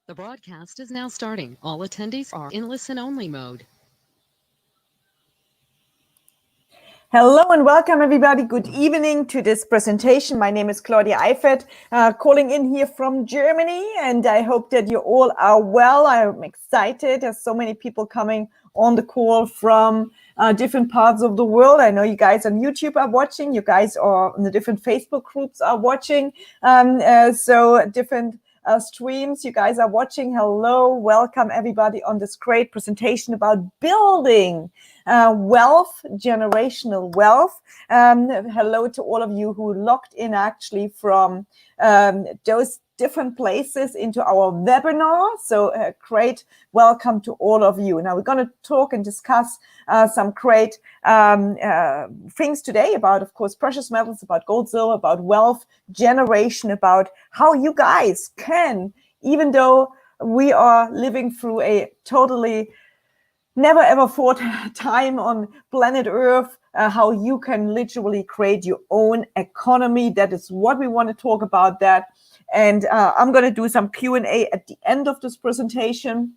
The broadcast is now starting. All attendees are in listen-only mode. Hello and welcome everybody. Good evening to this presentation. My name is Claudia Eifert, calling in here from Germany, and I hope that you all are well. I'm excited. There's so many people coming on the call from different parts of the world. I know you guys on YouTube are watching. You guys are in the different Facebook groups are watching. So different streams you guys are watching. Hello, welcome everybody on this great presentation about building wealth, generational wealth. Hello to all of you who logged in actually from those different places into our webinar. So great welcome to all of you. Now we're going to talk and discuss some great things today about, of course, precious metals, about gold, silver, about wealth generation, about how you guys can, even though we are living through a totally never ever fought time on planet Earth, how you can literally create your own economy. That is what we want to talk about that. And I'm going to do some Q&A at the end of this presentation.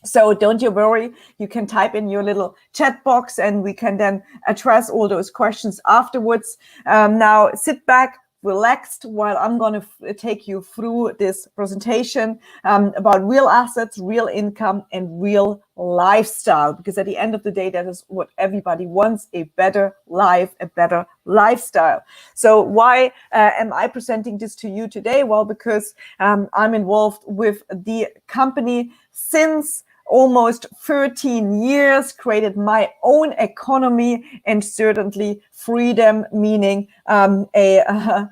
So don't you worry, you can type in your little chat box and we can then address all those questions afterwards. Now sit back, relaxed, while I'm going to take you through this presentation about real assets, real income, and real lifestyle. Because at the end of the day, that is what everybody wants, a better life, a better lifestyle. So why am I presenting this to you today? Well, because I'm involved with the company since almost 13 years, created my own economy, and certainly freedom, meaning a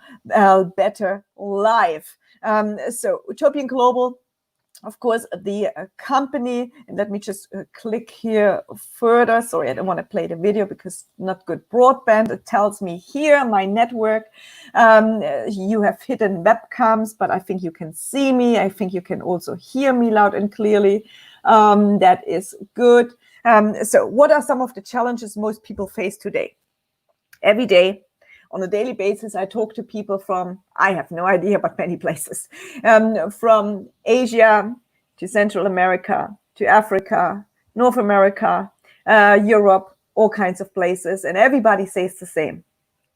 better life. So Utopian Global, of course, the company, and let me just click here further. Sorry, I don't want to play the video because not good broadband. It tells me here, my network, you have hidden webcams, but I think you can see me. I think you can also hear me loud and clearly. That is good. So what are some of the challenges most people face today? Every day, on a daily basis, I talk to people from, I have no idea, but many places, from Asia to Central America, to Africa, North America, Europe, all kinds of places. And everybody says the same.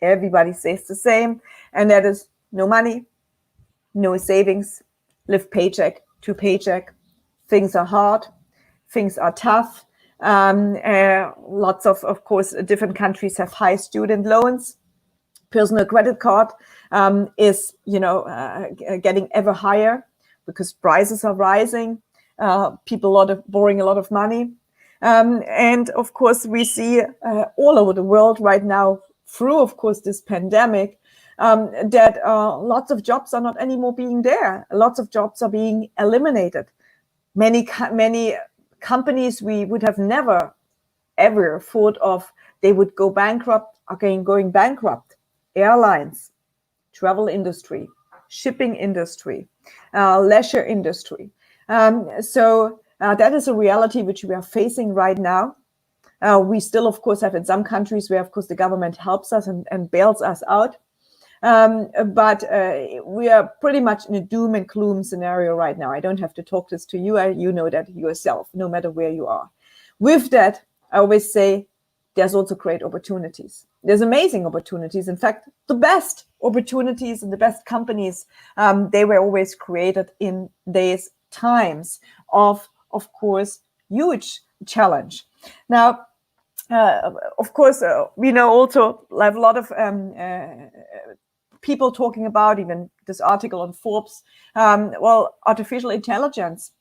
Everybody says the same. And that is no money, no savings, live paycheck to paycheck. Things are hard, things are tough. Lots of course, different countries have high student loans. Personal credit card is, getting ever higher because prices are rising. People borrowing a lot of money. And of course, we see all over the world right now through, of course, this pandemic, that lots of jobs are not anymore being there. Lots of jobs are being eliminated. Many companies we would have never, ever thought of, they would go bankrupt, are going bankrupt. Airlines, travel industry, shipping industry, leisure industry. So that is a reality which we are facing right now. We still, of course, have in some countries where, of course, the government helps us and bails us out. But we are pretty much in a doom and gloom scenario right now. I don't have to talk this to you. You know that yourself, no matter where you are. With that, I always say there's also great opportunities. There's amazing opportunities. In fact, the best opportunities and the best companies, they were always created in these times of course, huge challenge. Now, of course, we know also like a lot of people talking about, even this article on Forbes, artificial intelligence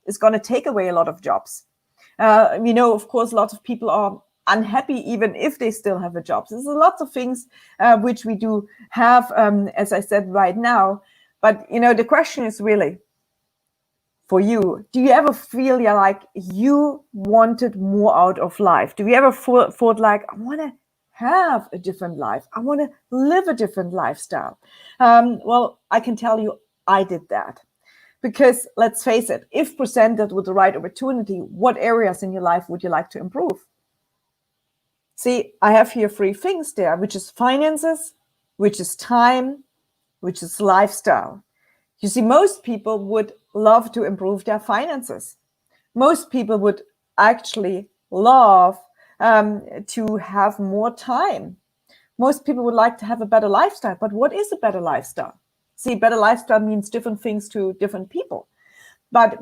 is going to take away a lot of jobs. We know, of course, lots of people are unhappy even if they still have a job. There's lots of things which we do have, as I said, right now. But, the question is really, for you, do you ever feel like you wanted more out of life? Do you ever thought like, I want to have a different life. I want to live a different lifestyle. Well, I can tell you, I did that. Because let's face it, if presented with the right opportunity, what areas in your life would you like to improve? See, I have here 3 things there, which is finances, which is time, which is lifestyle. You see, most people would love to improve their finances. Most people would actually love to have more time. Most people would like to have a better lifestyle. But what is a better lifestyle? See, better lifestyle means different things to different people. But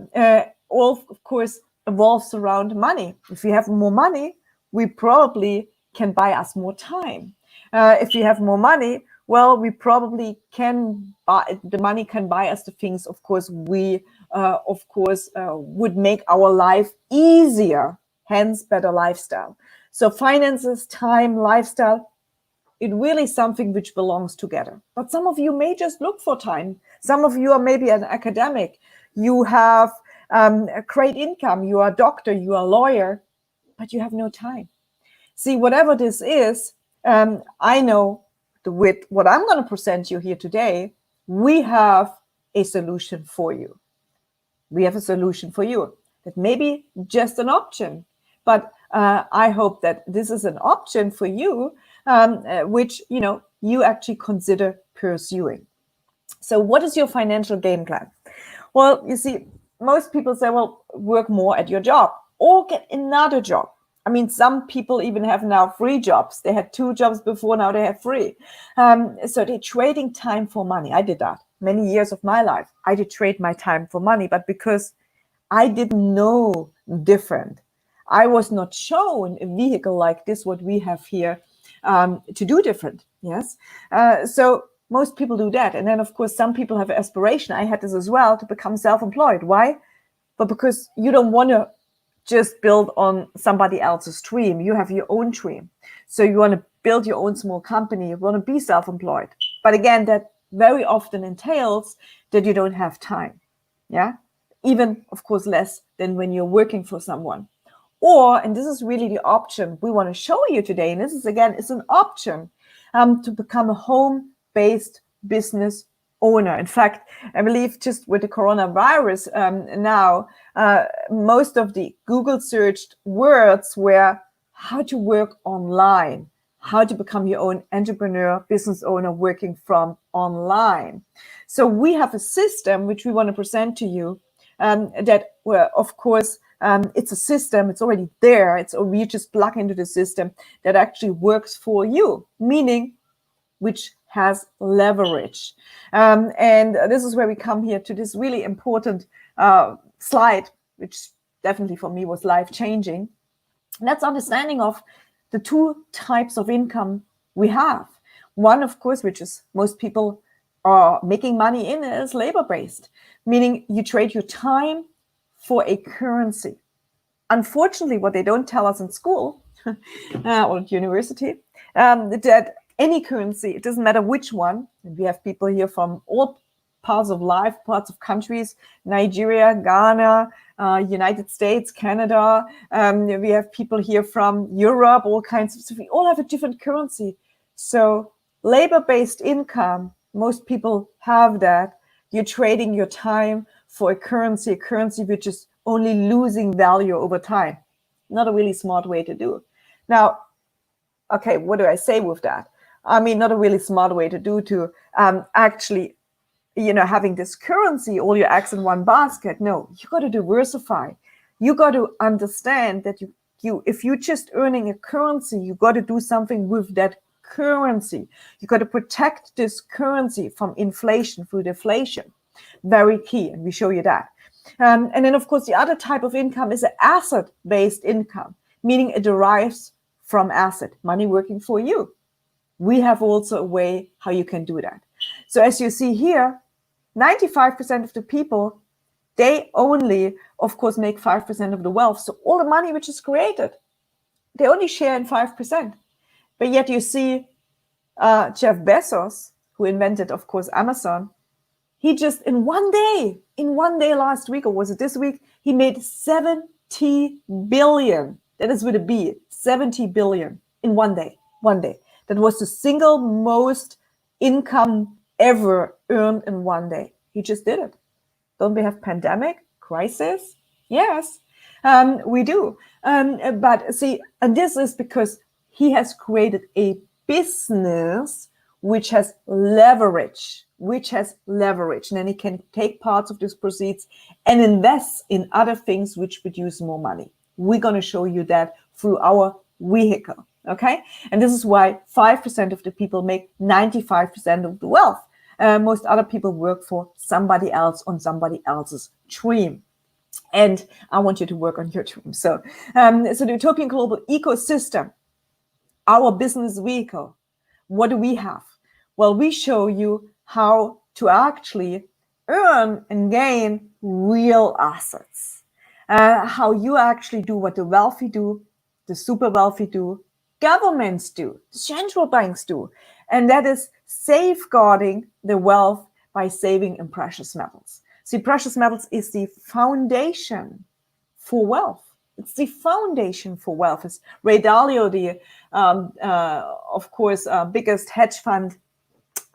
all, of course, evolves around money. If we have more money, we probably can buy us more time. If we have more money, well, we probably can buy, the money can buy us the things, of course, we, would make our life easier, hence better lifestyle. So finances, time, lifestyle, it really is something which belongs together. But some of you may just look for time. Some of you are maybe an academic. You have a great income. You are a doctor, you are a lawyer, but you have no time. See, whatever this is, I know with what I'm going to present you here today, we have a solution for you. We have a solution for you. That may be just an option, but I hope that this is an option for you, which you actually consider pursuing. So what is your financial game plan? Well, you see, most people say, well, work more at your job or get another job. I mean, some people even have now 3 jobs. They had 2 jobs before, now they have 3. So they're trading time for money. I did that many years of my life. I did trade my time for money, but because I didn't know different, I was not shown a vehicle like this, what we have here, to do different. Yes. So most people do that. And then, of course, some people have aspiration. I had this as well, to become self-employed. Why? But because you don't want to just build on somebody else's dream. You have your own dream. So you want to build your own small company. You want to be self-employed. But again, that very often entails that you don't have time. Yeah. Even, of course, less than when you're working for someone. Or, and this is really the option we want to show you today, and this is, again, it's an option to become a home-based business owner. In fact, I believe just with the coronavirus now, most of the Google searched words were how to work online, how to become your own entrepreneur, business owner working from online. So we have a system which we want to present to you that, well, of course, it's a system, it's already there. We just plug into the system that actually works for you, meaning which has leverage. And this is where we come here to this really important slide, which definitely for me was life-changing. And that's understanding of the 2 types of income we have. One, of course, which is most people are making money in, is labor-based, meaning you trade your time for a currency. Unfortunately, what they don't tell us in school or at university, that any currency, it doesn't matter which one, and we have people here from all parts of life, parts of countries, Nigeria, Ghana, United States, Canada. We have people here from Europe, all kinds of stuff. We all have a different currency. So labor-based income, most people have that. You're trading your time for a currency which is only losing value over time. Not a really smart way to do. Now, okay, what do I say with that? I mean, not a really smart way to do to actually, having this currency, all your eggs in one basket. No, you got to diversify. You got to understand that if you're just earning a currency, you got to do something with that currency. You got to protect this currency from inflation through deflation. Very key, and we show you that. And then, of course, the other type of income is an asset-based income, meaning it derives from asset, money working for you. We have also a way how you can do that. So as you see here, 95% of the people, they only, of course, make 5% of the wealth. So all the money which is created, they only share in 5%. But yet you see Jeff Bezos, who invented, of course, Amazon, he just in one day last week, or was it this week, he made 70 billion. That is with a B, 70 billion in one day. That was the single most income ever earned in one day. He just did it. Don't we have pandemic, crisis? Yes, we do. But see, and this is because he has created a business which has leverage, which has leverage. And then he can take parts of these proceeds and invest in other things which produce more money. We're going to show you that through our vehicle. Okay. And this is why 5% of the people make 95% of the wealth. Most other people work for somebody else on somebody else's dream. And I want you to work on your dream. So the Utopian Global Ecosystem, our business vehicle, what do we have? Well, we show you how to actually earn and gain real assets. How you actually do what the wealthy do, the super wealthy do, governments do, central banks do. And that is safeguarding the wealth by saving in precious metals. See, precious metals is the foundation for wealth. It's the foundation for wealth. It's Ray Dalio, the, of course, biggest hedge fund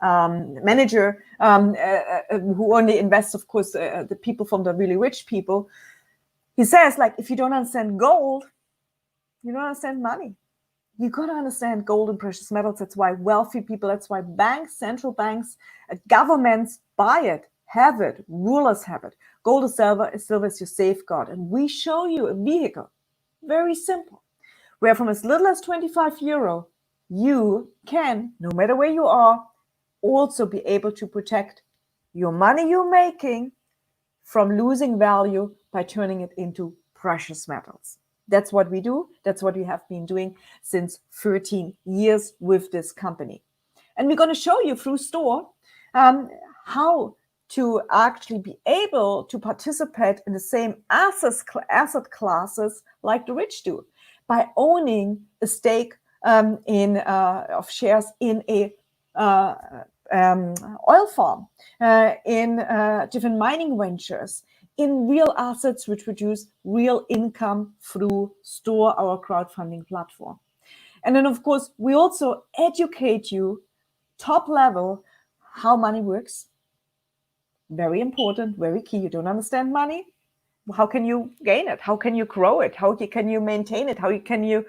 manager who only invests, of course, the people from the really rich people. He says, like, if you don't understand gold, you don't understand money. You got to understand gold and precious metals. That's why wealthy people, that's why banks, central banks, governments buy it, have it, rulers have it. Gold or silver is your safeguard. And we show you a vehicle, very simple, where from as little as 25 euro, you can, no matter where you are, also be able to protect your money you're making from losing value by turning it into precious metals. That's what we do. That's what we have been doing since 13 years with this company. And we're going to show you through store how to actually be able to participate in the same asset classes like the rich do by owning a stake of shares in a oil farm, in different mining ventures, in real assets which produce real income through Store, our crowdfunding platform. And then, of course, we also educate you top level how money works. Very important, very key. You don't understand money? How can you gain it? How can you grow it? How can you maintain it? How can you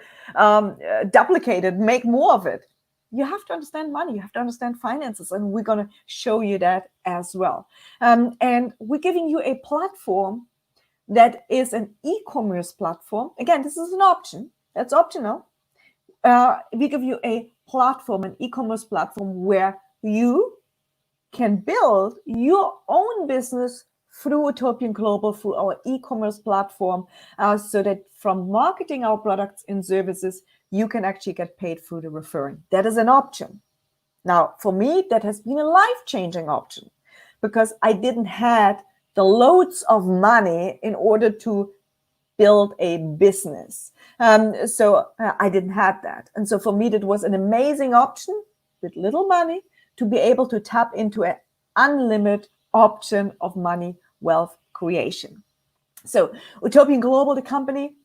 duplicate it, make more of it? You have to understand money. You have to understand finances. And we're going to show you that as well. And we're giving you a platform that is an e-commerce platform. Again, this is an option. That's optional. We give you a platform, an e-commerce platform where you can build your own business through Utopian Global, through our e-commerce platform, so that from marketing our products and services, you can actually get paid through the referring. That is an option. Now, for me, that has been a life-changing option because I didn't have the loads of money in order to build a business. So I didn't have that. And so for me, that was an amazing option with little money to be able to tap into an unlimited option of money, wealth creation. So Utopian Global, the company,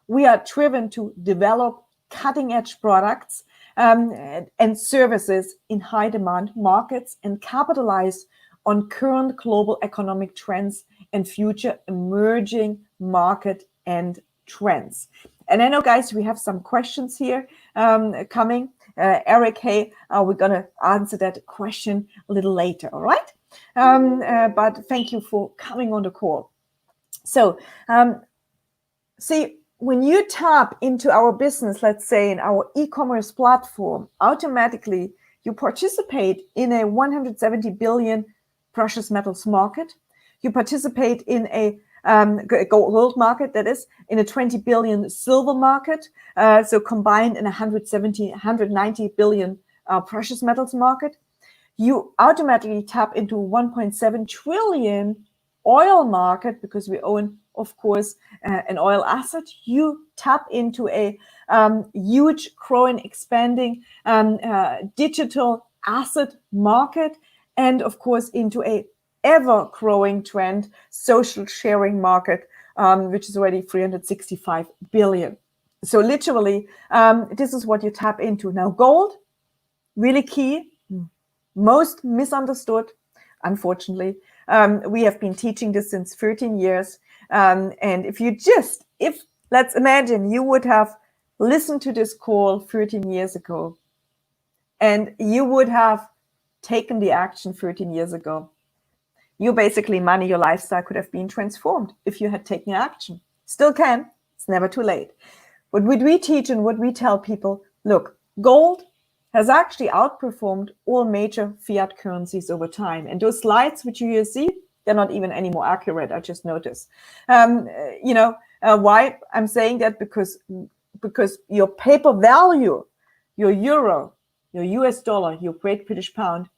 we are driven to develop cutting-edge products and services in high-demand markets and capitalize on current global economic trends and future emerging market and trends. And I know, guys, we have some questions here coming. Eric, hey, we're going to answer that question a little later, all right? But thank you for coming on the call. So, see, when you tap into our business, let's say in our e-commerce platform, automatically you participate in a 170 billion precious metals market. You participate in a gold market, that is, in a 20 billion silver market. So combined in 190 billion precious metals market. You automatically tap into 1.7 trillion oil market because we own, of course, an oil asset. You tap into a huge, growing, expanding digital asset market, and of course into a ever-growing trend social sharing market, which is already 365 billion. So literally, this is what you tap into. Now, gold, really key, most misunderstood, unfortunately. We have been teaching this since 13 years. And if let's imagine you would have listened to this call 13 years ago, and you would have taken the action 13 years ago, your basically money, your lifestyle could have been transformed if you had taken action. Still can. It's never too late. What we teach and what we tell people, look, gold has actually outperformed all major fiat currencies over time. And those slides which you here see, they're not even any more accurate. I just noticed. Why I'm saying that? Because your paper value, your euro, your US dollar, your Great British pound,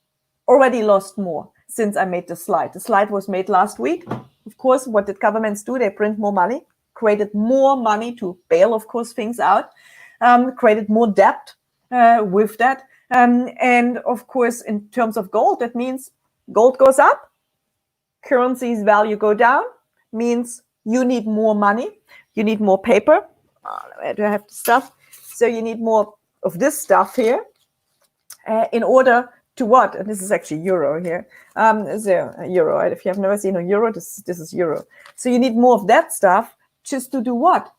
already lost more since I made the slide. The slide was made last week. Of course, what did governments do? They print more money, created more money to bail, of course, things out, created more debt with that. And of course, in terms of gold, that means gold goes up, currency's value go down, means you need more money, you need more paper. Where do I have the stuff? So you need more of this stuff here in order to what? And this is actually euro here. So euro, right? If you have never seen a euro, this is euro. So you need more of that stuff just to do what?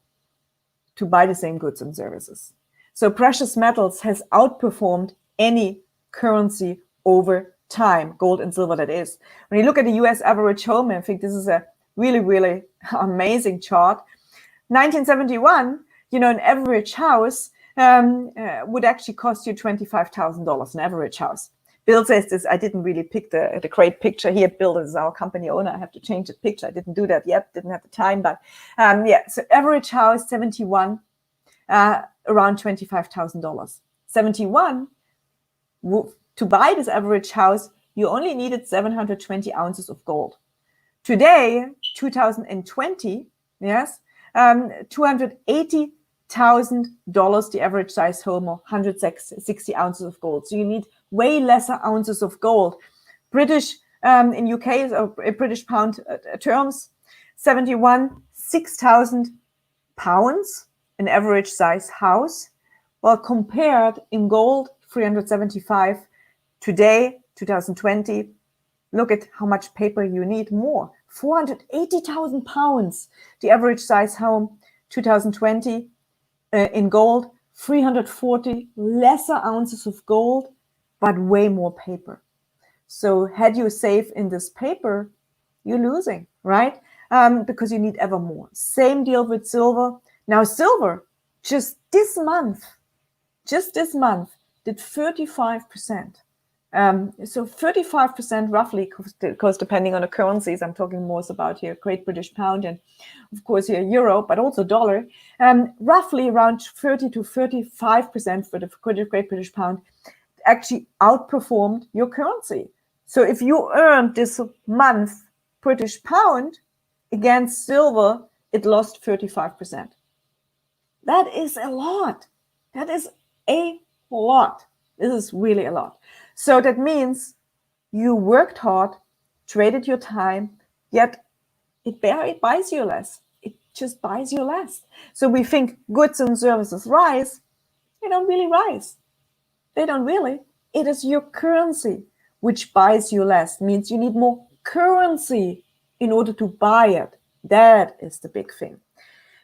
To buy the same goods and services. So precious metals has outperformed any currency over time, gold and silver that is. When you look at the US average home, I think this is a really, really amazing chart. 1971, an average house would actually cost you $25,000, an average house. Bill says this, I didn't really pick the great picture here. Bill is our company owner. I have to change the picture. I didn't do that yet, didn't have the time, but so average house, 71, around $25,000. 71, to buy this average house, you only needed 720 ounces of gold. Today, 2020, yes, $280,000, the average size home, or 160 ounces of gold. So you need way lesser ounces of gold. British, in UK, British pound terms, 71, 6,000 pounds, an average size house. Well, compared in gold, 375. Today, 2020, look at how much paper you need more. 480,000 pounds, the average size home, 2020, in gold, 340 lesser ounces of gold, but way more paper. So had you saved in this paper, you're losing, right? Because you need ever more. Same deal with silver. Now silver, just this month, did 35%. So 35% roughly, because depending on the currencies, I'm talking more about here, Great British Pound and of course here Euro, but also dollar, roughly around 30 to 35% for the Great British Pound actually outperformed your currency. So if you earned this month British Pound against silver, it lost 35%. That is a lot. That is a lot. This is really a lot. So that means you worked hard, traded your time, yet it buys you less. It just buys you less. So we think goods and services rise. They don't really rise. They don't really. It is your currency which buys you less. Means you need more currency in order to buy it. That is the big thing.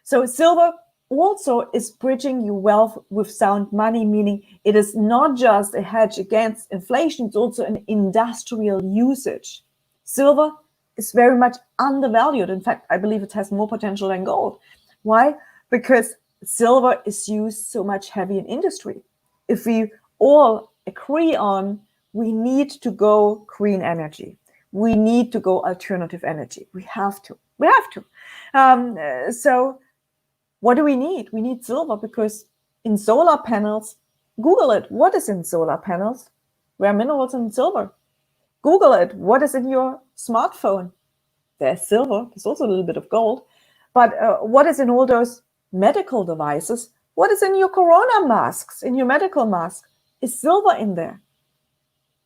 So silver also is bridging your wealth with sound money, meaning it is not just a hedge against inflation, it's also an industrial usage. Silver is very much undervalued. In fact, I believe it has more potential than gold. Why? Because silver is used so much heavy in industry. If we all agree on we need to go green energy, we need to go alternative energy, we have to. So what do we need? We need silver because in solar panels, Google it. What is in solar panels? Rare minerals and silver. Google it. What is in your smartphone? There's silver. There's also a little bit of gold. But what is in all those medical devices? What is in your corona masks, in your medical mask? Is silver in there?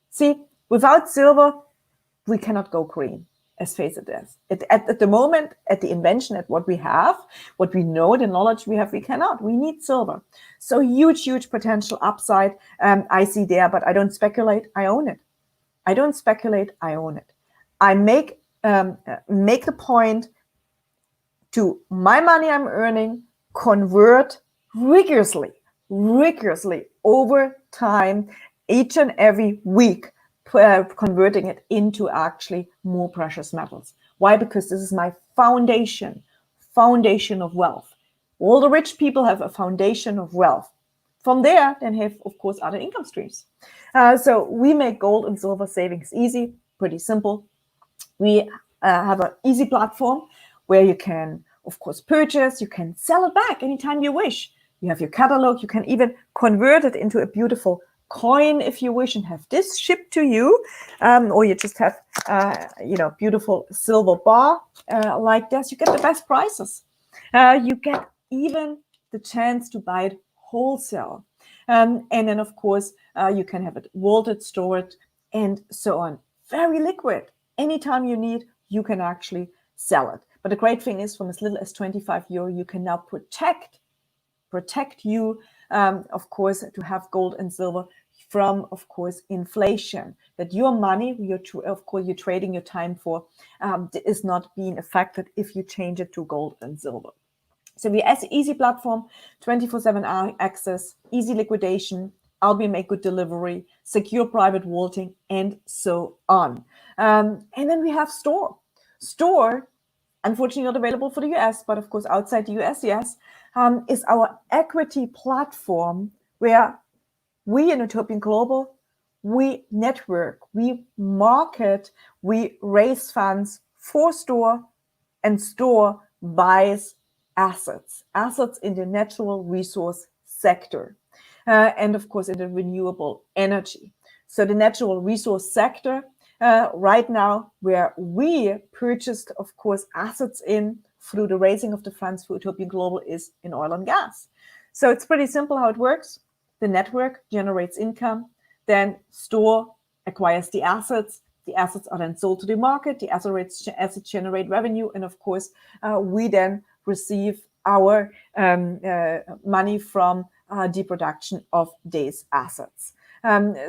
See, without silver, we cannot go green. As face it is. At the moment, at the invention, at what we have, what we know, the knowledge we have, we cannot. We need silver. So huge potential upside I see there, but I don't speculate. I own it. I don't speculate. I own it. I make the point to my money I'm earning, convert rigorously over time, each and every week, converting it into actually more precious metals. Why? Because this is my foundation of wealth. All the rich people have a foundation of wealth. From there, then have, of course, other income streams. So we make gold and silver savings easy, pretty simple. We have an easy platform where you can, of course, purchase, you can sell it back anytime you wish. You have your catalog, you can even convert it into a beautiful coin if you wish and have this shipped to you, or you just have, beautiful silver bar like this. You get the best prices. You get even the chance to buy it wholesale. And then, of course, you can have it vaulted, stored, and so on. Very liquid. Anytime you need, you can actually sell it. But the great thing is, from as little as 25 euro, you can now protect you, of course, to have gold and silver from, of course, inflation. That your money, you're trading your time for, is not being affected if you change it to gold and silver. So we have easy platform, 24/7 access, easy liquidation, Albion make good delivery, secure private vaulting, and so on. And then we have store. Store, unfortunately not available for the US, but of course outside the US, yes, is our equity platform where we in Utopian Global, we network, we market, we raise funds for store, and store buys assets in the natural resource sector, and of course in the renewable energy. So the natural resource sector right now, where we purchased, of course, assets in through the raising of the funds for Utopian Global, is in oil and gas. So it's pretty simple how it works. The network generates income, then store acquires the assets. The assets are then sold to the market. The assets generate revenue, and of course, we then receive our money from the production of these assets.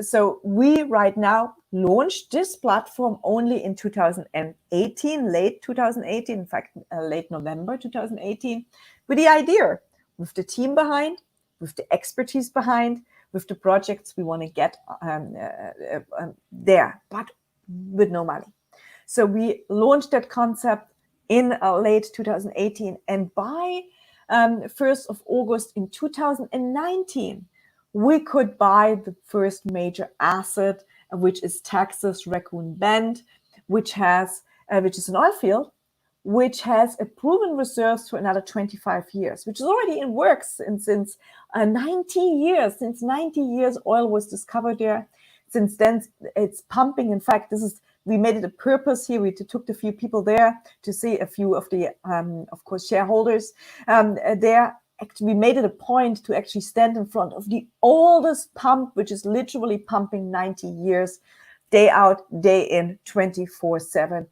So we right now launched this platform only in 2018, late 2018, in fact, late November 2018, with the idea, with the team behind, with the expertise behind, with the projects we want to get there, but with no money. So we launched that concept in late 2018, and by 1st of August in 2019, we could buy the first major asset, which is Texas Raccoon Bend, which is an oil field, which has a proven reserves for another 25 years, which is already in works since 90 years. Since 90 years, oil was discovered there. Since then, it's pumping. In fact, we made it a purpose here. We took a few people there to see a few of the, of course, shareholders there. Actually, we made it a point to actually stand in front of the oldest pump, which is literally pumping 90 years, day out, day in, 24/7,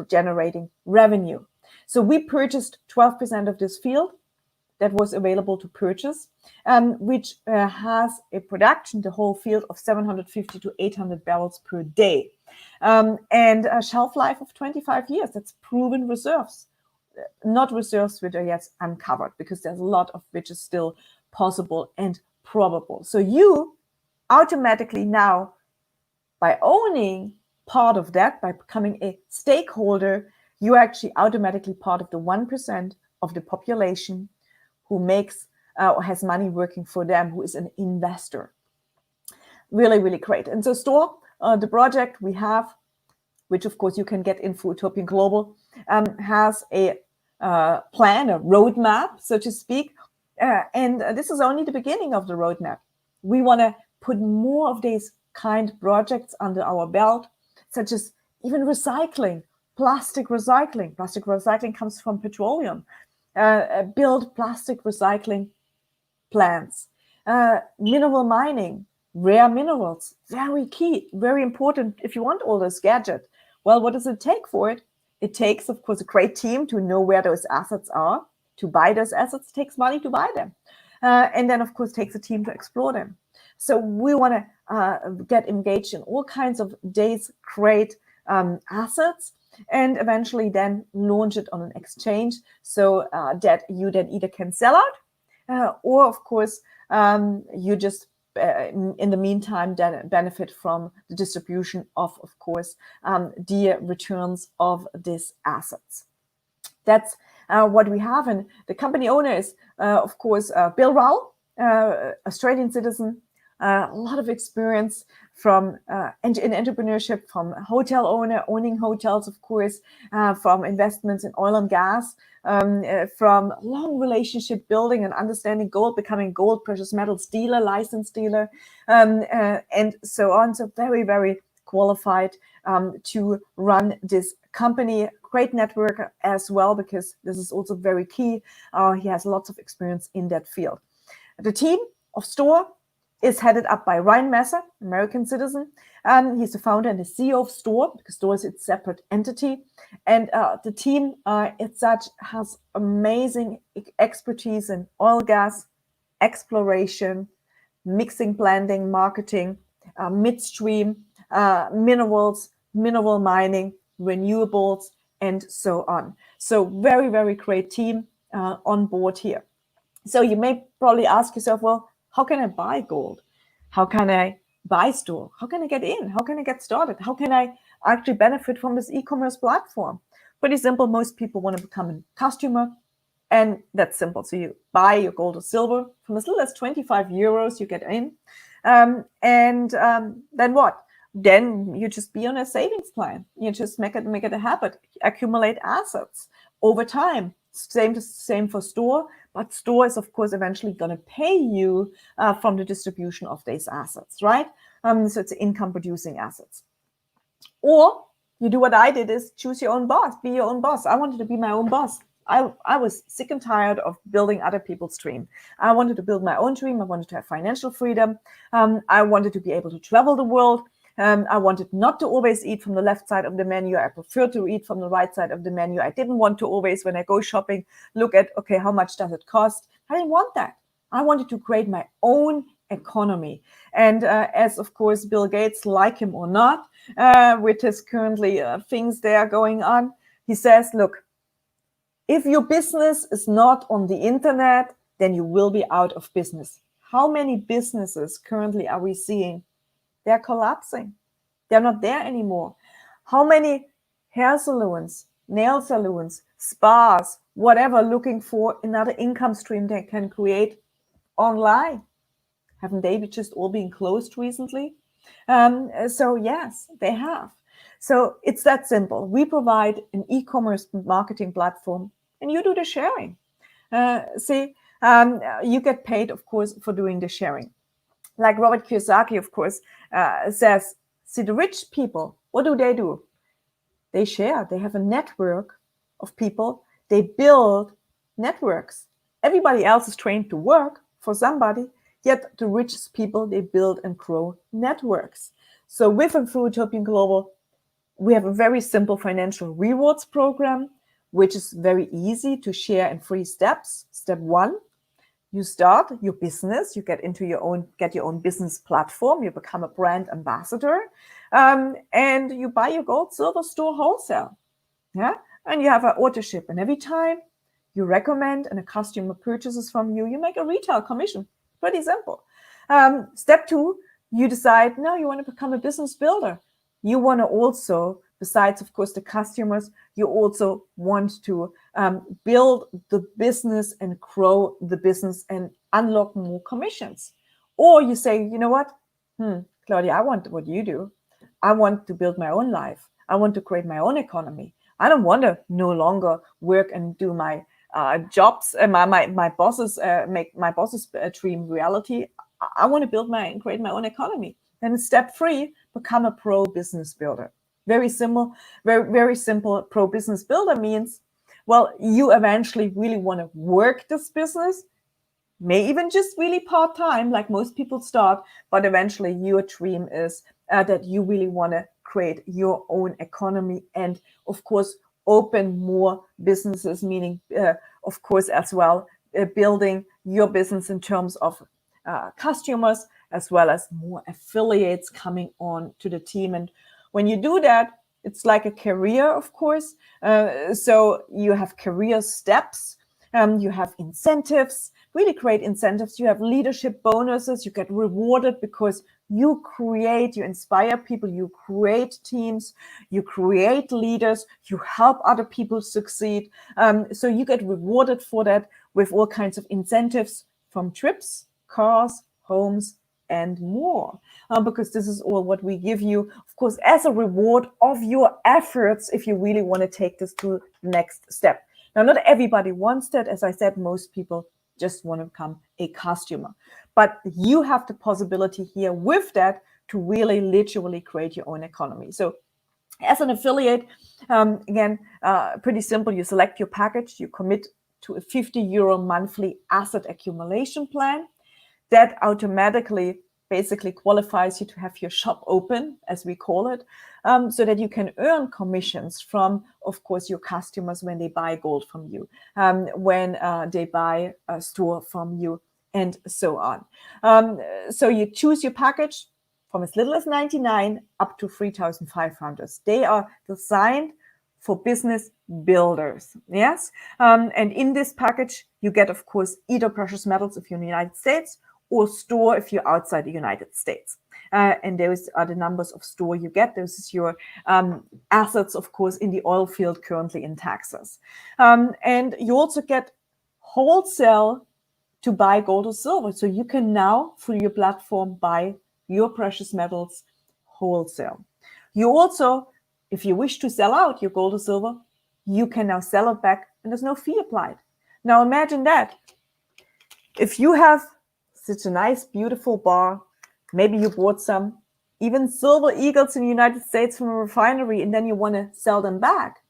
generating revenue. So we purchased 12% of this field that was available to purchase, which has a production, the whole field, of 750 to 800 barrels per day, and a shelf life of 25 years. That's proven reserves, not reserves which are yet uncovered, because there's a lot of which is still possible and probable. So you automatically now, by owning part of that, by becoming a stakeholder, you're actually automatically part of the 1% of the population who makes or has money working for them, who is an investor. Really, really great. And so Store, the project we have, which of course you can get in through Utopian Global, has a plan, a roadmap, so to speak. And this is only the beginning of the roadmap. We want to put more of these kind projects under our belt, such as even recycling, plastic recycling. Plastic recycling comes from petroleum. Build plastic recycling plants. Mineral mining, rare minerals, very key, very important if you want all this gadget. Well, what does it take for it? It takes, of course, a great team to know where those assets are. To buy those assets takes money to buy them. And then, of course, takes a team to explore them. So we want to get engaged in all kinds of days, create assets, and eventually then launch it on an exchange, so that you then either can sell out or, of course, you just in the meantime, benefit from the distribution of course, the returns of these assets. That's what we have. And the company owner is, of course, Bill Rowell, Australian citizen, a lot of experience from in entrepreneurship, from hotel owner, owning hotels, of course, from investments in oil and gas, from long relationship building and understanding gold, becoming gold, precious metals dealer, license dealer, and so on. So very, very qualified to run this company. Great network as well, because this is also very key. He has lots of experience in that field. The team of Store is headed up by Ryan Messer, American citizen. He's the founder and the CEO of Store, because Store is its separate entity. And the team as such has amazing expertise in oil, gas, exploration, mixing, blending, marketing, midstream, minerals, mineral mining, renewables, and so on. So very, very great team on board here. So you may probably ask yourself, well, how can I buy gold? How can I buy Store? How can I get in? How can I get started? How can I actually benefit from this e-commerce platform? Pretty simple. Most people want to become a customer, and that's simple. So you buy your gold or silver from as little as 25 euros, you get in. Then what? Then you just be on a savings plan. You just make it a habit, accumulate assets over time. Same for Store, but Store is, of course, eventually going to pay you from the distribution of these assets, right? So it's income producing assets. Or you do what I did, is choose your own boss, be your own boss. I wanted to be my own boss. I was sick and tired of building other people's dream. I wanted to build my own dream. I wanted to have financial freedom. I wanted to be able to travel the world. I wanted not to always eat from the left side of the menu. I prefer to eat from the right side of the menu. I didn't want to always, when I go shopping, look at, okay, how much does it cost? I didn't want that. I wanted to create my own economy. And as, of course, Bill Gates, like him or not, with his currently things there going on, he says, look, if your business is not on the internet, then you will be out of business. How many businesses currently are we seeing? They're collapsing. They're not there anymore. How many hair salons, nail salons, spas, whatever, looking for another income stream they can create online? Haven't they just all been closed recently? So yes, they have. So it's that simple. We provide an e-commerce marketing platform, and you do the sharing. You get paid, of course, for doing the sharing. Like Robert Kiyosaki, of course, says, see, the rich people, what do? They share. They have a network of people. They build networks. Everybody else is trained to work for somebody, yet the richest people, they build and grow networks. So with and through Utopian Global, we have a very simple financial rewards program, which is very easy to share in 3 steps. Step 1, you start your business, you get your own business platform, you become a brand ambassador, and you buy your gold, silver Store wholesale. Yeah, and you have an authorship, and every time you recommend and a customer purchases from you, you make a retail commission. Pretty simple. Step 2, you decide, no, you want to become a business builder. You want to also, besides, of course, the customers, you also want to build the business and grow the business and unlock more commissions. Or you say, you know what, Claudia, I want what you do. I want to build my own life. I want to create my own economy. I don't want to no longer work and do my jobs, my bosses, make my boss's dream reality. I want to build and create my own economy. Then step 3, become a pro business builder. Very simple, very simple. Pro business builder means, well, you eventually really want to work this business, may even just really part-time, like most people start, but eventually your dream is that you really want to create your own economy and, of course, open more businesses, meaning, of course, as well, building your business in terms of customers, as well as more affiliates coming on to the team. And when you do that, it's like a career, of course. So you have career steps, you have incentives really great incentives. You have leadership bonuses. You get rewarded because you inspire people, you create teams, you create leaders, you help other people succeed. So you get rewarded for that with all kinds of incentives from trips, cars, homes, and more, because this is all what we give you, of course, as a reward of your efforts if you really want to take this to the next step. Now, not everybody wants that. As I said, most people just want to become a customer. But you have the possibility here with that to really literally create your own economy. So as an affiliate, again, pretty simple. You select your package, you commit to a €50 monthly asset accumulation plan. That automatically basically qualifies you to have your shop open, as we call it, so that you can earn commissions from, of course, your customers when they buy gold from you, when they buy a store from you, and so on. So you choose your package from as little as 99 up to 3,500. They are designed for business builders, yes? And in this package, you get, of course, either precious metals if you're in the United States or store if you're outside the United States. And those are the numbers of store you get. This is your assets, of course, in the oil field currently in Texas. And you also get wholesale to buy gold or silver. So you can now, through your platform, buy your precious metals wholesale. You also, if you wish to sell out your gold or silver, you can now sell it back and there's no fee applied. Now imagine that. If you have such a nice, beautiful bar, maybe you bought some even silver eagles in the United States from a refinery and then you want to sell them back.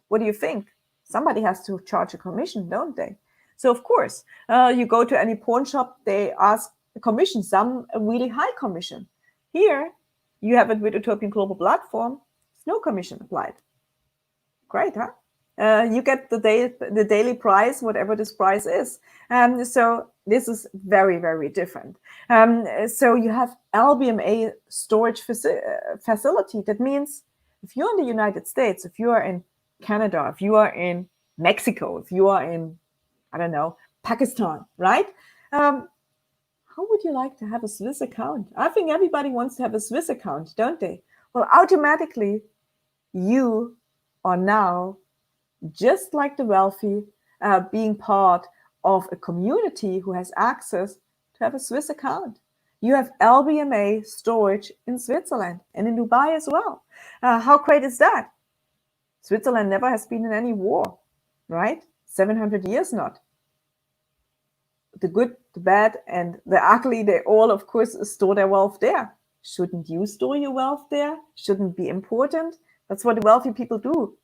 What do you think? Somebody has to charge a commission, don't they? So of course, you go to any pawn shop, they ask a commission, some a really high commission. Here, you have it with Utopian Global Platform, there's no commission applied. Great, huh? You get the daily price, whatever this price is. So this is very, very different. So you have LBMA storage facility. That means if you're in the United States, if you are in Canada, if you are in Mexico, if you are in, I don't know, Pakistan, right? How would you like to have a Swiss account? I think everybody wants to have a Swiss account, don't they? Well, automatically, you are now, just like the wealthy, being part of a community who has access to have a Swiss account. You have LBMA storage in Switzerland and in Dubai as well. How great is that? Switzerland never has been in any war, right? 700 years not. The good, the bad, and the ugly, they all, of course, store their wealth there. Shouldn't you store your wealth there? Shouldn't it be important? That's what the wealthy people do.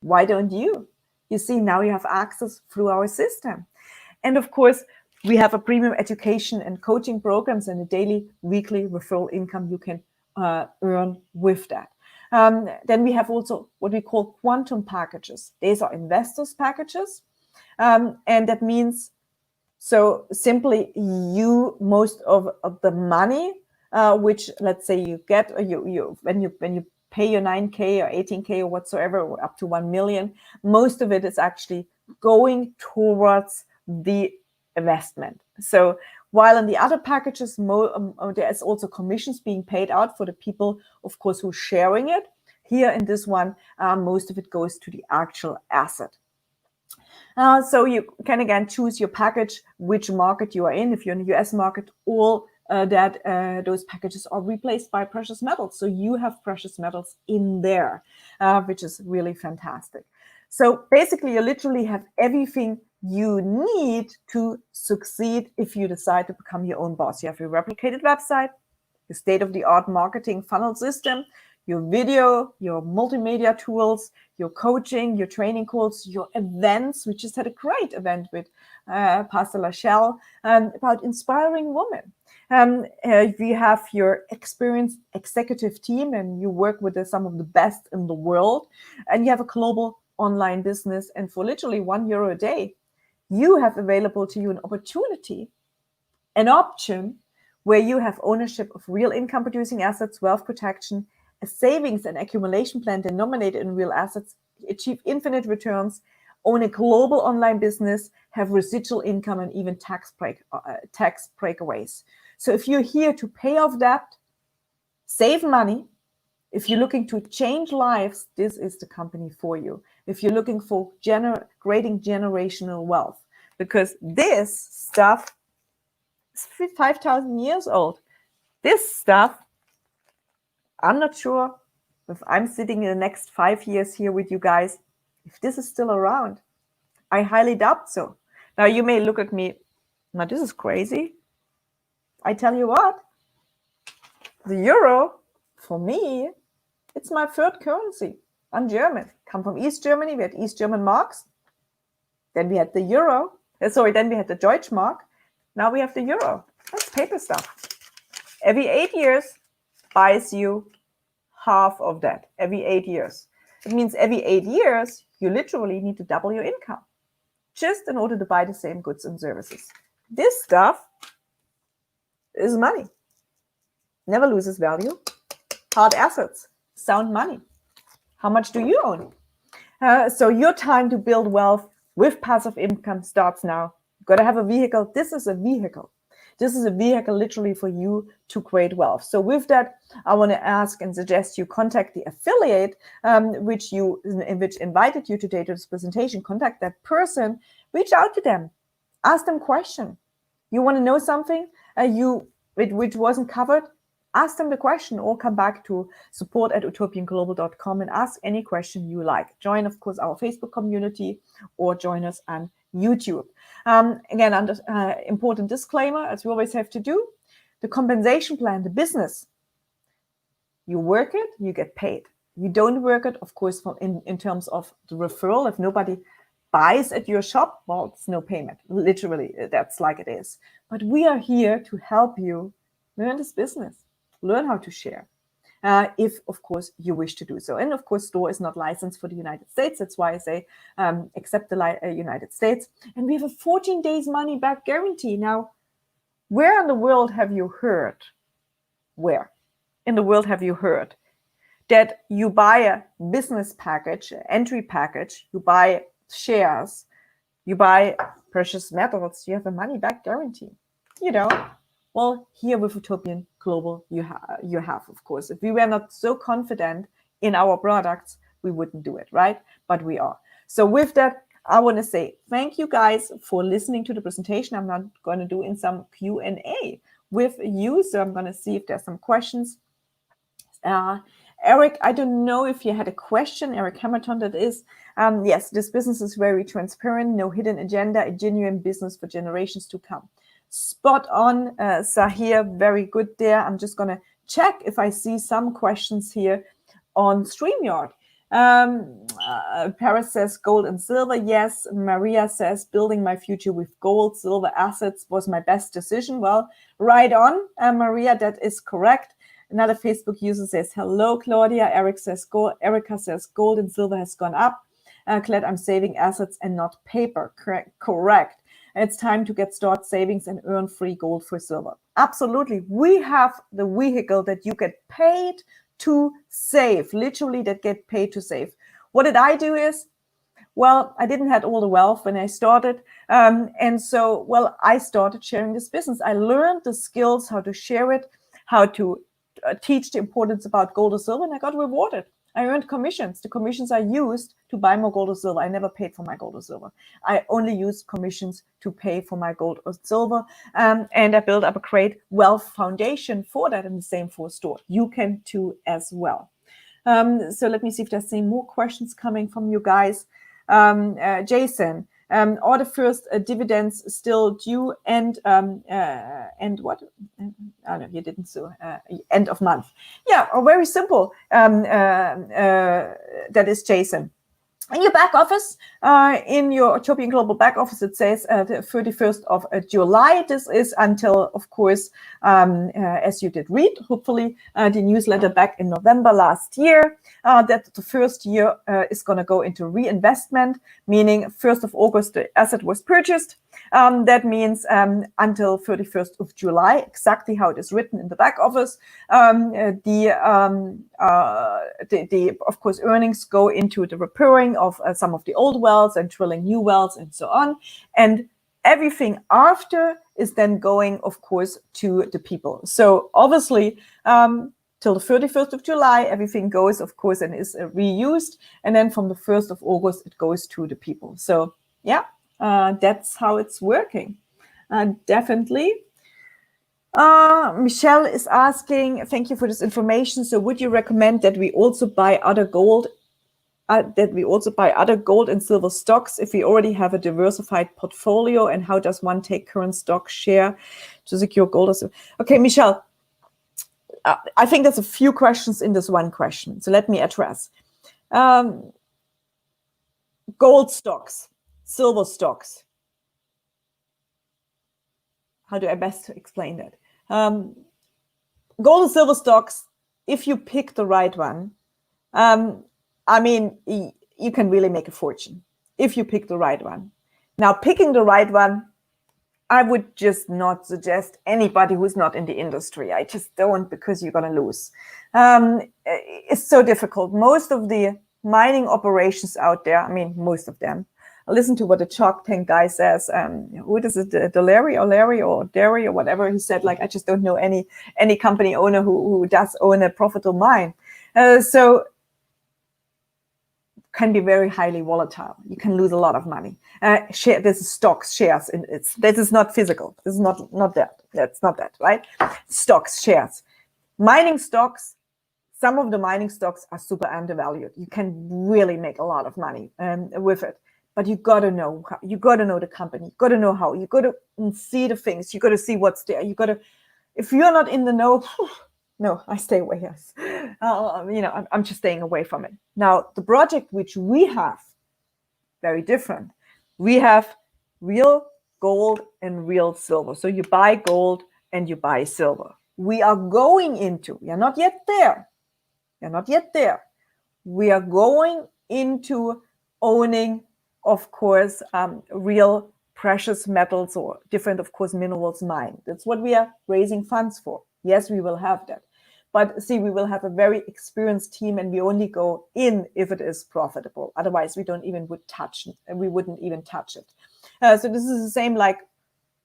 Why don't you? You see, now you have access through our system. And of course, we have a premium education and coaching programs and a daily, weekly referral income you can earn with that. Then we have also what we call quantum packages. These are investors packages. And that means, so simply most of the money, which let's say you get, when you pay your 9K or 18K or whatsoever, or up to 1 million, most of it is actually going towards the investment. So while in the other packages, there is also commissions being paid out for the people, of course, who are sharing it. Here in this one, most of it goes to the actual asset. So you can again choose your package, which market you are in. If you're in the US market, all those packages are replaced by precious metals. So you have precious metals in there, which is really fantastic. So basically, you literally have everything you need to succeed if you decide to become your own boss. You have your replicated website, your state-of-the-art marketing funnel system, your video, your multimedia tools, your coaching, your training calls, your events. We just had a great event with Pastor Lachelle about inspiring women. We have your experienced executive team and you work with some of the best in the world, and you have a global online business. And for literally €1 a day, you have available to you an opportunity, an option where you have ownership of real income producing assets, wealth protection, a savings and accumulation plan denominated in real assets, achieve infinite returns own a global online business, have residual income, and even tax breakaways. So if you're here to pay off debt, save money, if you're looking to change lives, this is the company for you. If you're looking for creating generational wealth, because this stuff is 5,000 years old. This stuff, I'm not sure if I'm sitting in the next 5 years here with you guys, if this is still around. I highly doubt so. Now you may look at me, now this is crazy. I tell you what, the euro, for me, it's my third currency. I'm German, come from East Germany. We had East German marks. Then we had the euro. Then we had the Deutschmark. Now we have the euro. That's paper stuff. Every 8 years buys you half of that. Every 8 years. It means every 8 years, you literally need to double your income just in order to buy the same goods and services. This stuff is money. Never loses value. Hard assets. Sound money. How much do you own? So your time to build wealth with passive income starts now. You've got to have a vehicle. This is a vehicle. This is a vehicle literally for you to create wealth. So with that, I want to ask and suggest you contact the affiliate which invited you today to this presentation. Contact that person. Reach out to them. Ask them a question. You want to know something which wasn't covered? Ask them the question, or come back to support@utopianglobal.com and ask any question you like. Join, of course, our Facebook community or join us on YouTube. Again, under important disclaimer, as we always have to do, the compensation plan, the business, you work it, you get paid. You don't work it, of course, in terms of the referral. If nobody buys at your shop, well, it's no payment. Literally, that's like it is. But we are here to help you learn this business. Learn how to share, if, of course, you wish to do so. And, of course, store is not licensed for the United States. That's why I say accept the United States. And we have a 14 days money-back guarantee. Now, where in the world have you heard? Where in the world have you heard that you buy a business package, an entry package, you buy shares, you buy precious metals, you have a money-back guarantee? You don't. Well, here with Utopian Global, you have, of course. If we were not so confident in our products, we wouldn't do it, right? But we are. So with that, I want to say thank you guys for listening to the presentation. I'm not going to do in some Q&A with you, so I'm going to see if there's some questions. Eric, I don't know if you had a question. Eric Hamilton, that is. Yes, this business is very transparent, no hidden agenda, a genuine business for generations to come. Spot on, Sahir, very good there. I'm just going to check if I see some questions here on StreamYard. Paris says gold and silver. Yes. Maria says building my future with gold, silver assets was my best decision. Well, right on, Maria, that is correct. Another Facebook user says, hello, Claudia. Erica says gold and silver has gone up. Glad I'm saving assets and not paper. Correct. It's time to get started savings and earn free gold for silver. Absolutely. We have the vehicle that you get paid to save, literally that get paid to save. What did I do is, well, I didn't have all the wealth when I started. And so, well, I started sharing this business. I learned the skills, how to share it, how to teach the importance about gold or silver, and I got rewarded. I earned commissions. The commissions I used to buy more gold or silver. I never paid for my gold or silver. I only used commissions to pay for my gold or silver. And I built up a great wealth foundation for that, and the same for a store. You can too as well. So let me see if there's any more questions coming from you guys. Jason, are the first dividends still due and what? Oh no, you didn't. So end of month. Yeah, very simple. That is Jason. In your back office, in your Utopian Global back office, it says the 31st of July. This is until, of course, as you did read, hopefully, the newsletter back in November last year, that the first year is going to go into reinvestment, meaning 1st of August, the asset was purchased. That means until 31st of July, exactly how it is written in the back office. The of course, earnings go into the repairing of some of the old wells and drilling new wells and so on. And everything after is then going, of course, to the people. So obviously, till the 31st of July, everything goes, of course, and is reused. And then from the 1st of August, it goes to the people. So yeah, that's how it's working. Definitely. Michelle is asking, thank you for this information. So would you recommend that we also buy other gold and silver stocks if we already have a diversified portfolio? And how does one take current stock share to secure gold? Okay, Michelle, I think there's a few questions in this one question. So let me address. Gold stocks, silver stocks. How do I best explain that? Gold and silver stocks, if you pick the right one, I mean, you can really make a fortune if you pick the right one. Now, picking the right one, I would just not suggest anybody who's not in the industry. I just don't, because you're going to lose. It's so difficult. Most of the mining operations out there, I mean, most of them, listen to what the Shark Tank guy says. What is it, Larry or Derry or whatever? He said, like, I just don't know any company owner who does own a profitable mine. So can be very highly volatile. You can lose a lot of money. This is stocks, shares. This is not physical. This is not that. That's not that, right? Stocks, shares. Mining stocks, some of the mining stocks are super undervalued. You can really make a lot of money with it. But you got to know. You got to know the company. You got to know how. You got to see the things. You got to see what's there. You got to. If you're not in the know, no, I stay away. Yes, I'm just staying away from it. Now, the project which we have, very different. We have real gold and real silver. So you buy gold and you buy silver. We are going into. We are not yet there. We are not yet there. We are going into owning, of course, real precious metals or different, of course, minerals mined. That's what we are raising funds for. Yes, we will have that. But see, we will have a very experienced team, and we only go in if it is profitable. Otherwise, we wouldn't even touch it. So this is the same, like,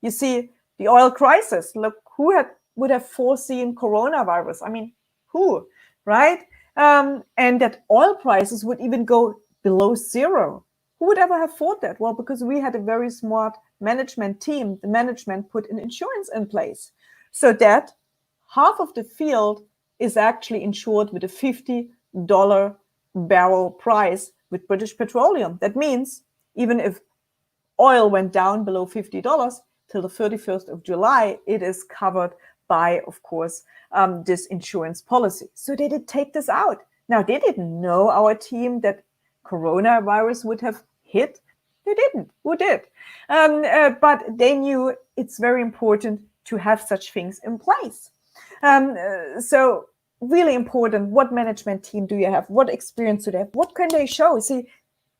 you see, the oil crisis. Look, who would have foreseen coronavirus? I mean, who, right? And that oil prices would even go below zero. Who would ever have thought that? Well, because we had a very smart management team. The management put an insurance in place so that half of the field is actually insured with a $50 barrel price with British Petroleum. That means even if oil went down below $50 till the 31st of July, it is covered by, of course, this insurance policy. So they did take this out. Now, they didn't know, our team, that coronavirus would have hit. They didn't. Who did? But they knew it's very important to have such things in place. So really important. What management team do you have? What experience do they have? What can they show? See,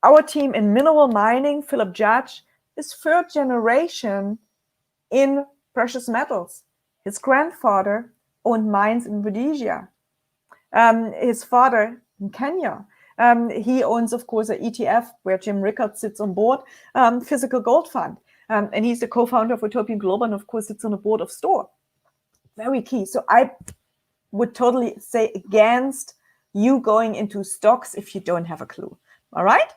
our team in mineral mining, Philip Judge, is third generation in precious metals. His grandfather owned mines in Rhodesia. His father in Kenya. He owns, of course, an ETF where Jim Rickards sits on board, Physical Gold Fund. And he's the co-founder of Utopian Global and, of course, sits on the board of Store. Very key. So I would totally say against you going into stocks if you don't have a clue. All right.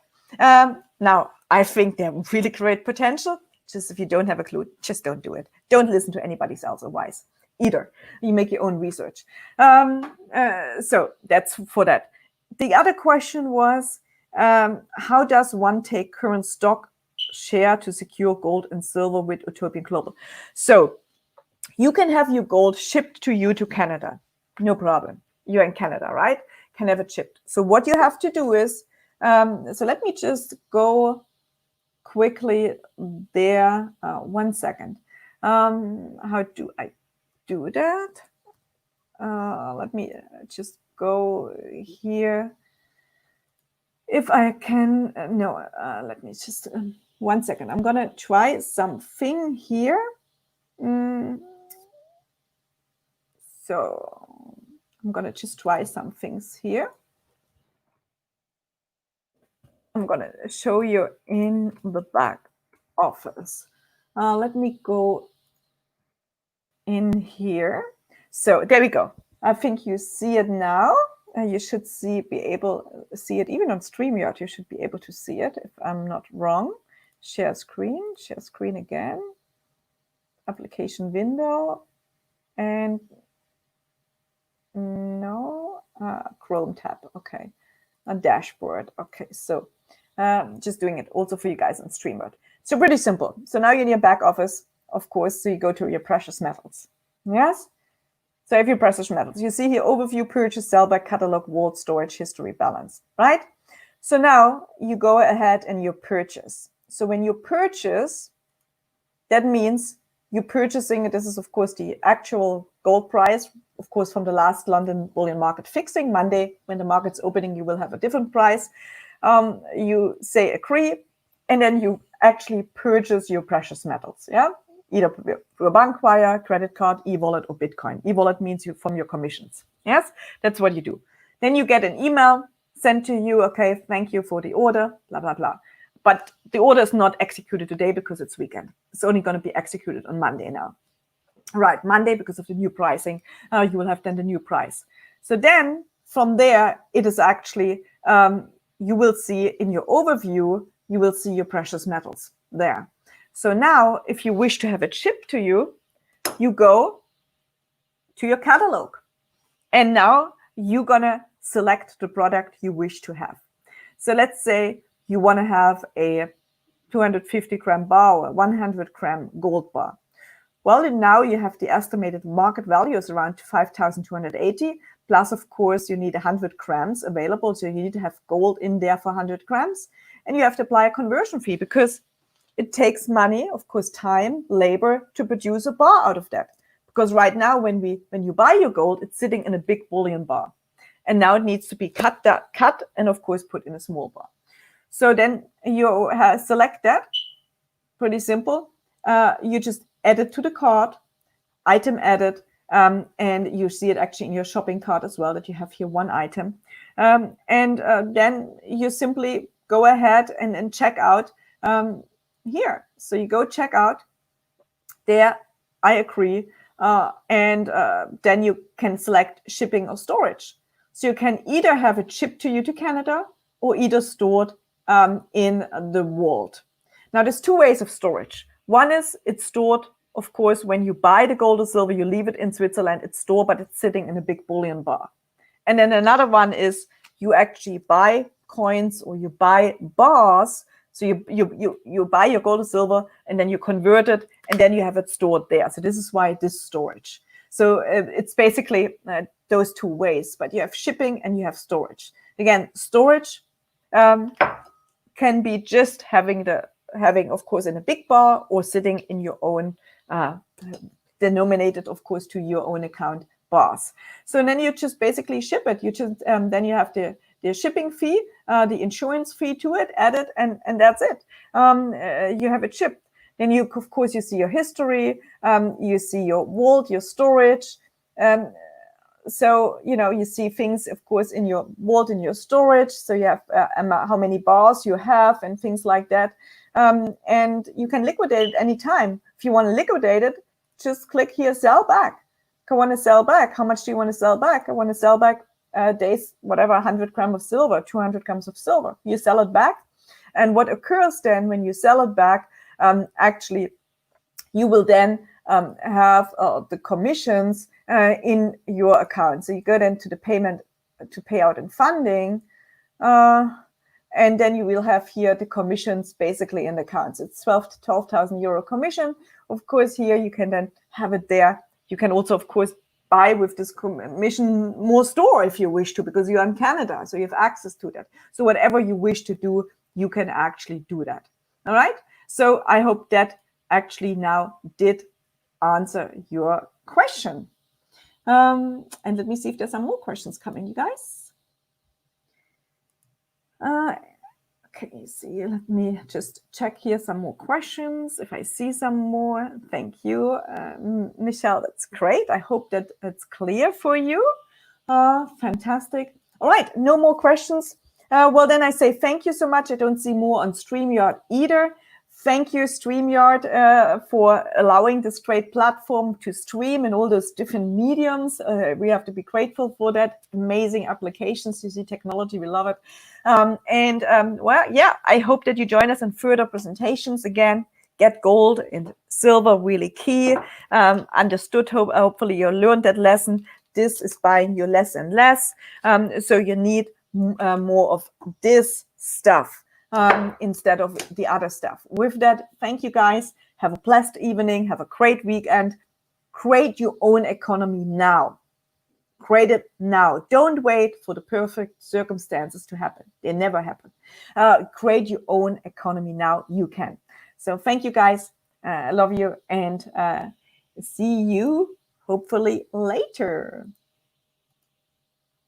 Now, I think they have really great potential. Just if you don't have a clue, just don't do it. Don't listen to anybody else's advice either. You make your own research. So that's for that. The other question was, how does one take current stock share to secure gold and silver with Utopian Global? So you can have your gold shipped to you to Canada. No problem. You're in Canada, right? Can have it shipped. So what you have to do is, so let me just go quickly there. 1 second. How do I do that? Let me just go here. If I can, let me just, 1 second. I'm going to try something here. So I'm going to just try some things here. I'm going to show you in the back office. Let me go in here. So there we go. I think you see it now. You should be able to see it even on StreamYard. You should be able to see it if I'm not wrong. Share screen again. Application window, and no, Chrome tab. Okay, a dashboard. Okay, so just doing it also for you guys on StreamYard. So pretty simple. So now you're in your back office, of course. So you go to your precious metals. Yes. So if you precious metals, you see here overview, purchase, sell by catalog, vault, storage, history, balance, right? So now you go ahead and you purchase. So when you purchase, that means you're purchasing, this is of course the actual gold price, of course from the last London bullion market fixing. Monday, when the market's opening, you will have a different price. You say agree, and then you actually purchase your precious metals, yeah? Either through a bank wire, credit card, e-wallet, or Bitcoin. E-wallet means you from your commissions. Yes, that's what you do. Then you get an email sent to you. Okay, thank you for the order. Blah blah blah. But the order is not executed today because it's weekend. It's only going to be executed on Monday now. Right, Monday because of the new pricing. You will have then the new price. So then from there, it is actually you will see in your overview. You will see your precious metals there. So now, if you wish to have it shipped to you, you go to your catalog. And now you're going to select the product you wish to have. So let's say you want to have a 250 gram bar or 100 gram gold bar. Well, now you have the estimated market value is around 5,280. Plus, of course, you need 100 grams available. So you need to have gold in there for 100 grams. And you have to apply a conversion fee because it takes money, of course, time, labor to produce a bar out of that. Because right now, when you buy your gold, it's sitting in a big bullion bar. And now it needs to be cut and, of course, put in a small bar. So then you select that. Pretty simple. You just add it to the cart, item added, and you see it actually in your shopping cart as well, that you have here one item. Then you simply go ahead and check out here. So you go check out there, I agree, and then you can select shipping or storage. So you can either have it shipped to you to Canada or either stored in the vault. Now there's two ways of storage. One is it's stored, of course, when you buy the gold or silver, you leave it in Switzerland, it's stored, but it's sitting in a big bullion bar. And then another one is you actually buy coins or you buy bars. So you buy your gold or silver and then you convert it and then you have it stored there. So this is why this storage. So it's basically those two ways, but you have shipping and you have storage. Again, storage can be just having, of course, in a big bar or sitting in your own, denominated, of course, to your own account bars. So then you just basically ship it. You just then you have the shipping fee, the insurance fee to it, add it, and that's it. You have it shipped. Then you, of course, you see your history, you see your vault, your storage. So, you see things, of course, in your vault, in your storage. So you have how many bars you have and things like that. And you can liquidate it anytime. If you want to liquidate it, just click here, sell back. I want to sell back. How much do you want to sell back? I want to sell back days, whatever, 100 grams of silver, 200 grams of silver. You sell it back. And what occurs then when you sell it back, actually, you will then have the commissions in your account. So you go then to the payment to payout and funding, and then you will have here the commissions basically in the accounts. It's 12,000 euro commission. Of course, here you can then have it there. You can also, of course, buy with this commission more store if you wish to, because you're in Canada, so you have access to that. So whatever you wish to do, you can actually do that. All right. So I hope that actually now did answer your question. And let me see if there's some more questions coming, you guys. Okay, see, let me just check here some more questions. If I see some more, thank you. Michelle, that's great. I hope that it's clear for you. Fantastic. All right, no more questions. Well, then I say thank you so much. I don't see more on StreamYard either. Thank you, StreamYard, for allowing this great platform to stream in all those different mediums. We have to be grateful for that. Amazing applications. You see technology, we love it. Well, yeah, I hope that you join us in further presentations again. Get gold and silver, really key. Understood, hopefully you learned that lesson. This is buying you less and less. So you need more of this stuff instead of the other stuff. With that, thank you guys. Have a blessed evening. Have a great weekend. Create your own economy now. Create it now. Don't wait for the perfect circumstances to happen. They never happen. Create your own economy now. You can. So thank you guys. I love you and see you hopefully later.